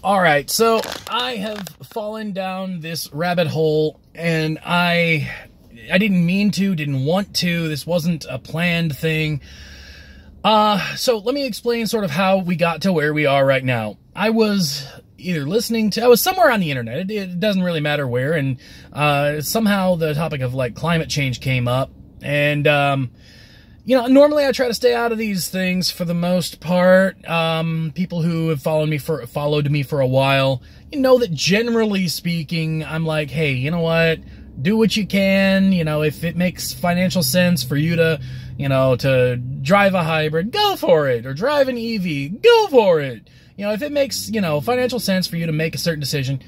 All right, so I have fallen down this rabbit hole, and I didn't mean to, didn't want to. This wasn't a planned thing. So let me explain sort of how we got to where we are right now. I was I was somewhere on the internet. It doesn't really matter where, and somehow the topic of like climate change came up, and normally I try to stay out of these things for the most part. People who have followed me for a while, know that generally speaking, I'm like, hey, you know what? Do what you can. If it makes financial sense for you to, to drive a hybrid, go for it. Or drive an EV, go for it. If it makes, financial sense for you to make a certain decision,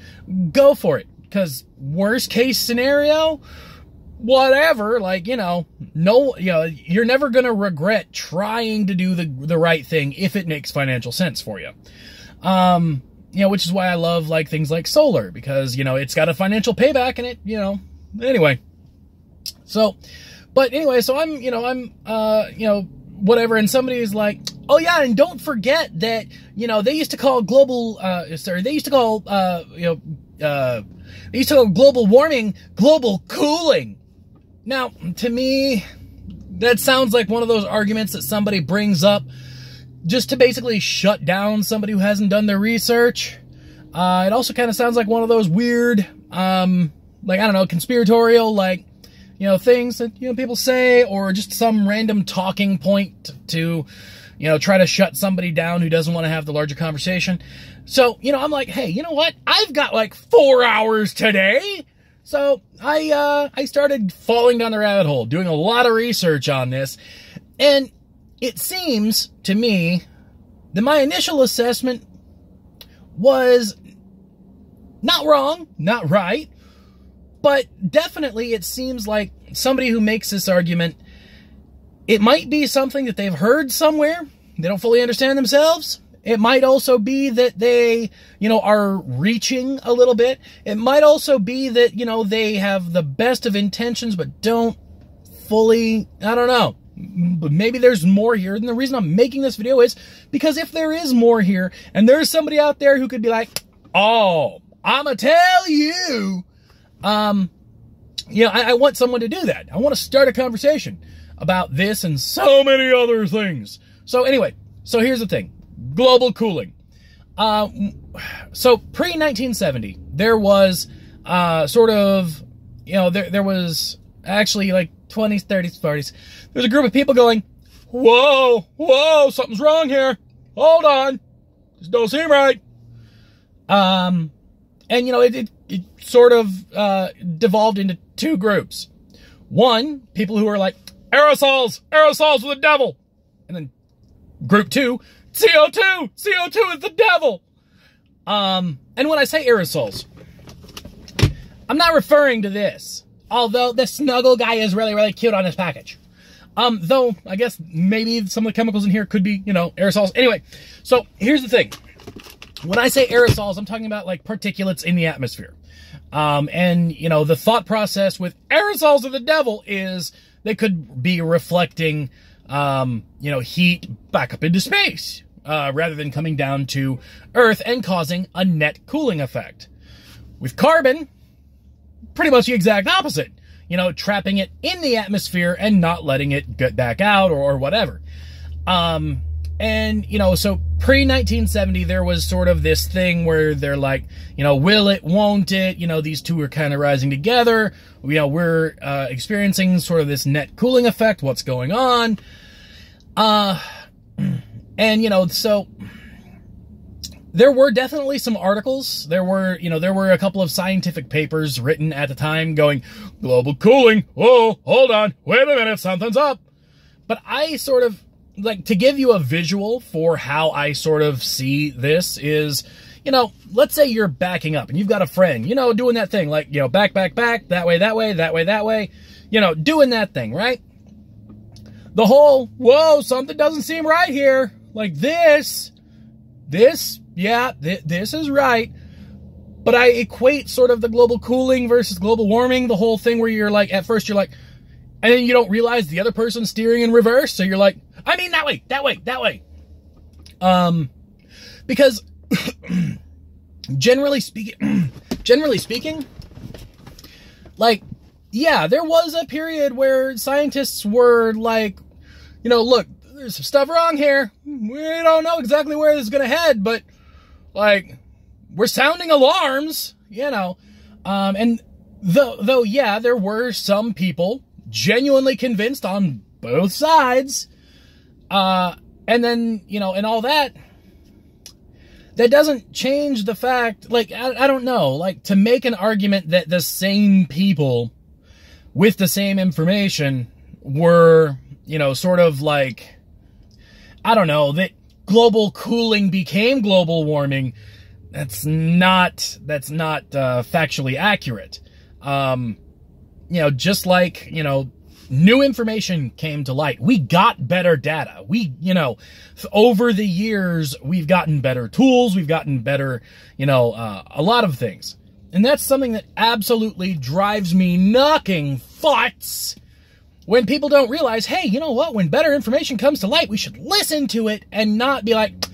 go for it. Because worst case scenario, whatever, you're never going to regret trying to do the right thing if it makes financial sense for you. Which is why I love things like solar, because, it's got a financial payback in it, anyway. So I'm, whatever. And somebody's like, oh yeah, and don't forget that, they used to call global warming global cooling. Now, to me, that sounds like one of those arguments that somebody brings up just to basically shut down somebody who hasn't done their research. It also kind of sounds like one of those weird, conspiratorial, things that, people say, or just some random talking point to, try to shut somebody down who doesn't want to have the larger conversation. So, I'm like, hey, you know what? I've got 4 hours today. So I started falling down the rabbit hole, doing a lot of research on this. And it seems to me that my initial assessment was not wrong, not right, but definitely it seems like somebody who makes this argument, it might be something that they've heard somewhere. They don't fully understand themselves. It might also be that they, are reaching a little bit. It might also be that, they have the best of intentions, but don't fully, I don't know. But maybe there's more here. And the reason I'm making this video is because if there is more here, and there's somebody out there who could be like, oh, I'ma tell you, I want someone to do that. I want to start a conversation about this and so many other things. So anyway, so here's the thing. Global cooling. So pre-1970, there was there was actually 20s, 30s, 40s. There's a group of people going, whoa, something's wrong here. Hold on. This don't seem right. And it sort of devolved into two groups. One, people who are like, aerosols are the devil. And then group two, CO2 is the devil. And when I say aerosols, I'm not referring to this, although the Snuggle guy is really, really cute on his package. Though I guess maybe some of the chemicals in here could be, aerosols. Anyway, so here's the thing. When I say aerosols, I'm talking about particulates in the atmosphere. And the thought process with aerosols of the devil is they could be reflecting heat back up into space, rather than coming down to Earth and causing a net cooling effect. With carbon, pretty much the exact opposite. Trapping it in the atmosphere and not letting it get back out or whatever. So pre-1970, there was sort of this thing where they're like, will it, won't it? These two are kind of rising together. We're experiencing sort of this net cooling effect. What's going on? So there were definitely some articles. There were a couple of scientific papers written at the time going, global cooling. Whoa, hold on. Wait a minute. Something's up. But I sort of, to give you a visual for how I sort of see this is, let's say you're backing up and you've got a friend, doing that thing, back, that way, doing that thing, right? The whole, whoa, something doesn't seem right here. This is right. But I equate sort of the global cooling versus global warming, the whole thing where you're at first you're like, and then you don't realize the other person's steering in reverse. So you're like, I mean, that way. Because generally speaking, like, yeah, there was a period where scientists were like, you know, look, there's some stuff wrong here. We don't know exactly where this is going to head, but, like, we're sounding alarms, you know. And though, yeah, there were some people genuinely convinced on both sides. And then, you know, and all that, that doesn't change the fact, like, I don't know, like, to make an argument that the same people with the same information were, you know, sort of like, I don't know, that global cooling became global warming, that's not factually accurate. You know, just like, you know, new information came to light. We got better data. We, you know, over the years, we've gotten better tools. We've gotten better, you know, a lot of things. And that's something that absolutely drives me knocking farts when people don't realize, hey, you know what? When better information comes to light, we should listen to it and not be like,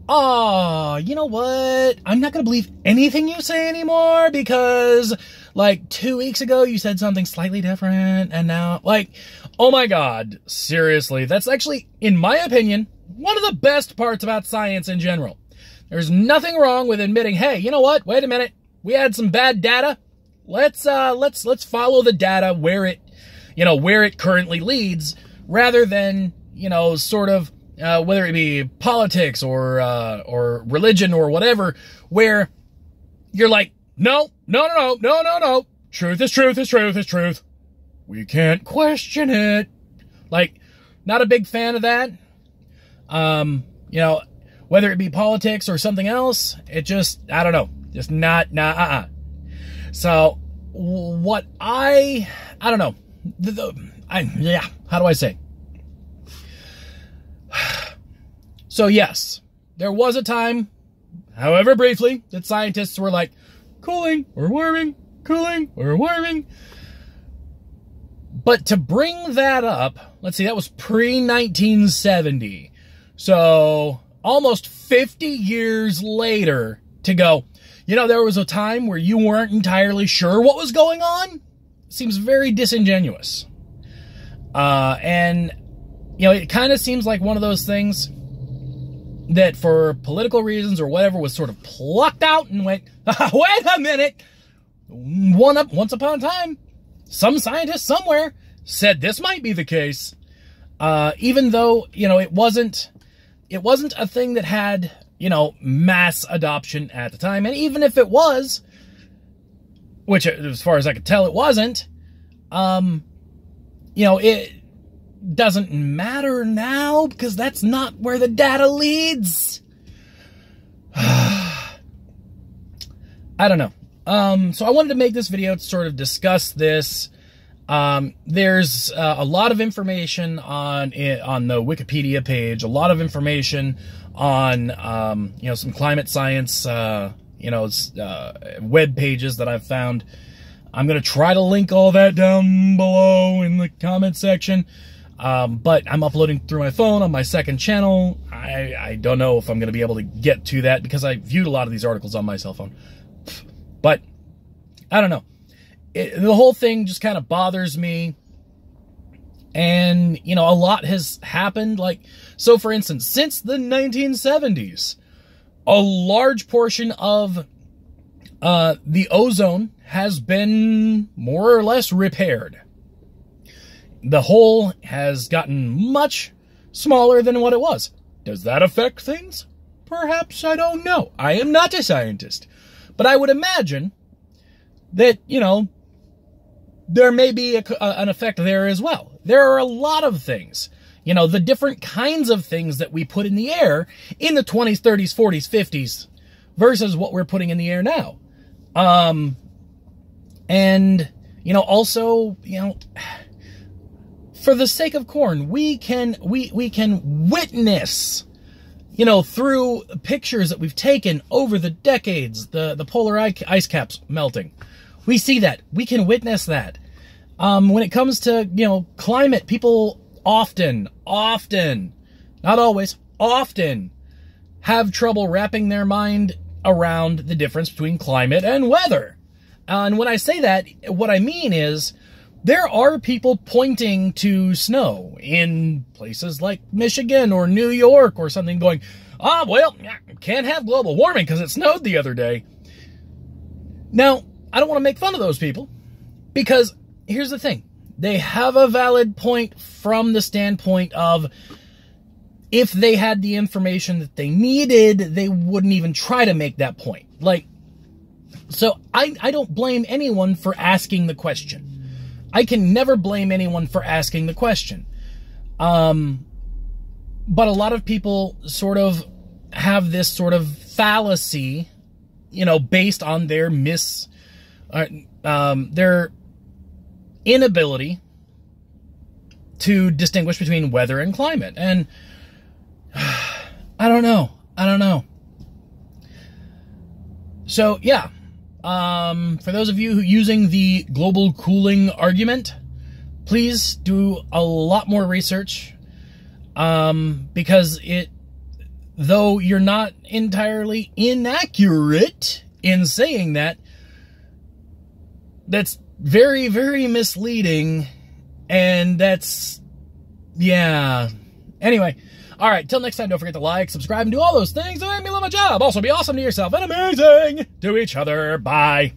oh, you know what? I'm not going to believe anything you say anymore because, like, 2 weeks ago you said something slightly different and now, like, oh my God, seriously. That's actually, in my opinion, one of the best parts about science in general. There's nothing wrong with admitting, hey, you know what? Wait a minute. We had some bad data. Let's follow the data where it, you know, where it currently leads, rather than, you know, sort of, whether it be politics or religion or whatever, where you're like, no. Truth is truth. We can't question it. Like, not a big fan of that. You know, whether it be politics or something else, it just, I don't know. Just not. So, what I don't know. Yeah, how do I say? So, yes, there was a time, however briefly, that scientists were like, cooling or warming. But to bring that up, let's see, that was pre-1970. So, almost 50 years later, to go, you know, there was a time where you weren't entirely sure what was going on? Seems very disingenuous. And, you know, it kind of seems like one of those things that for political reasons or whatever was sort of plucked out and went, wait a minute. Once upon a time, some scientist somewhere said this might be the case. Even though, you know, it wasn't a thing that had, you know, mass adoption at the time. And even if it was, which as far as I could tell, it wasn't, you know, it doesn't matter now because that's not where the data leads. I don't know. So I wanted to make this video to sort of discuss this. There's a lot of information on the Wikipedia page, a lot of information on, you know, some climate science, you know, web pages that I've found. I'm going to try to link all that down below in the comment section. But I'm uploading through my phone on my second channel. I don't know if I'm going to be able to get to that because I viewed a lot of these articles on my cell phone. But I don't know. The whole thing just kind of bothers me. And, you know, a lot has happened. Like, so for instance, since the 1970s, a large portion of the ozone has been more or less repaired. The hole has gotten much smaller than what it was. Does that affect things? Perhaps, I don't know. I am not a scientist. But I would imagine that, you know, there may be an effect there as well. There are a lot of things. You know, the different kinds of things that we put in the air in the 20s, 30s, 40s, 50s versus what we're putting in the air now. And, you know, also, you know, for the sake of corn, we can witness, you know, through pictures that we've taken over the decades, the polar ice caps melting. We see that. We can witness that. When it comes to, you know, climate, people often, not always, often have trouble wrapping their mind around the difference between climate and weather. And when I say that, what I mean is there are people pointing to snow in places like Michigan or New York or something going, well, can't have global warming because it snowed the other day. Now, I don't want to make fun of those people because here's the thing. They have a valid point from the standpoint of if they had the information that they needed, they wouldn't even try to make that point. So I don't blame anyone for asking the question. I can never blame anyone for asking the question. But a lot of people sort of have this sort of fallacy, based on their their inability to distinguish between weather and climate. And I don't know. So, yeah. For those of you who using the global cooling argument, please do a lot more research, because though you're not entirely inaccurate in saying that, that's very, very misleading, and yeah. Anyway, all right, till next time, don't forget to like, subscribe, and do all those things that make me love my job. Also, be awesome to yourself and amazing to each other. Bye.